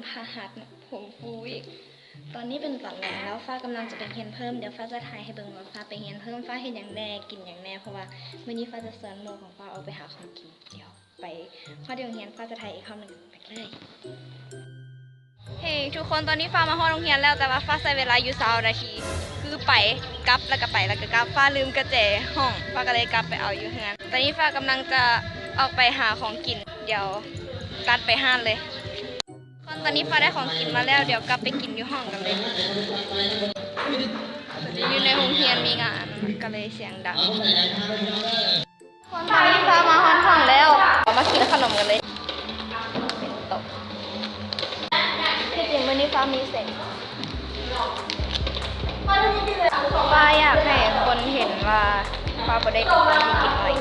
พาหัดผมฟูอีกตอนนี้เป็นตอนแรกแล้วฟ้ากำลังจะไปเรียนเพิ่มเดี๋ยวฟ้าจะถ่ายให้เบิ่งว่าฟ้าไปเรียนเพิ่มฟ้าเห็นอย่างแน่กินอย่างแน่เพราะว่ามื้อนี้ฟ้าจะสอนโมของฟ้าเอาไปหาของกินเดี๋ยวไปพอเดี๋ยวเรียนฟ้าจะถ่ายอีกคำหนึ่งไปเลยเฮ้ ทุกคนตอนนี้ฟ้ามาห้องโรงเรียนแล้วแต่ว่าฟ้าใช้เวลาอยู่20 นาทีคือไปกลับแล้วก็ไปแล้วก็กลับฟ้าลืมกระเจห้องฟ้าก็เลยกลับไปเอาอยู่เฮือนตอนนี้ฟ้ากำลังจะออกไปหาของกินเดี๋ยวตัดไปห้านเลยตอนนี้ฟ้าได้ของกินมาแล้วเดี๋ยวกลับไปกินอยู่ห้องกันเลยอยู่ในโรงเรียนมีงานก็เลยเสียงดังตอนนี้ฟ้ามาห้องแล้วมากินขนมกันเลยเป็นโต๊ะที่จริงวันนี้ฟ้ามีเสร็จฟ้าอยากให้คนเห็นว่าฟ้าบ่ได้เป็นคนที่กินน้อย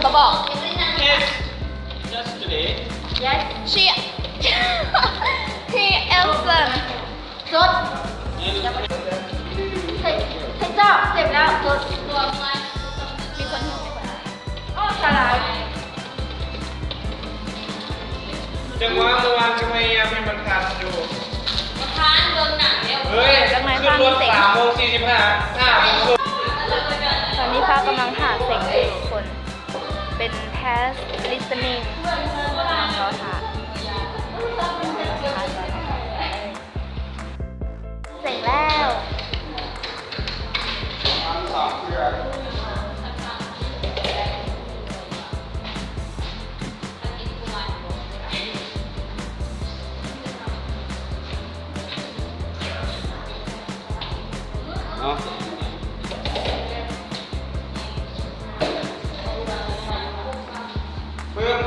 เขาบอก Yesterday. yes she he Elson สุดใช่เจ้าเจ็บแล้วสุดตัวมีคนห่วงไหมคนอ๋อสลาย จังหวะเมื่อวานก็พยายามให้มันทันอยู่ มาทานโดนหนักแล้ว เฮ้ยขึ้นรถ3:45 5:00 ตอนนี้ฟ้ากำลังหาเสียงอยู่ทุกคน เป็น past listening รอถ่ายเสร็จแล้ว เนาะเพิ่ม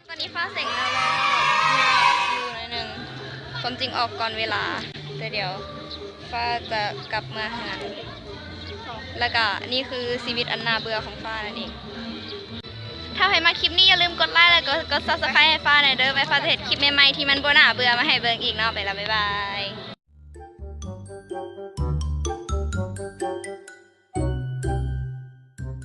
ตอนนี้ฟ้าเสร็จแล้วอยู่หน่อยหนึ่งความจริงออกก่อนเวลาแต่เดี๋ยวฟ้าจะกลับมาหาแล้วก็นี่คือชีวิตอันน่าเบื่อของฟ้านั่นเองถ้าใครมาคลิปนี้อย่าลืมกดไลค์แล้วก็กด subscribe ให้ฟ้าหน่อยเด้อไว้ฟ้าจะเห็นคลิปใหม่ๆที่มันบ่น่าเบื่อมาให้เบิ่งอีกเนาะไปแล้วบ๊ายบาย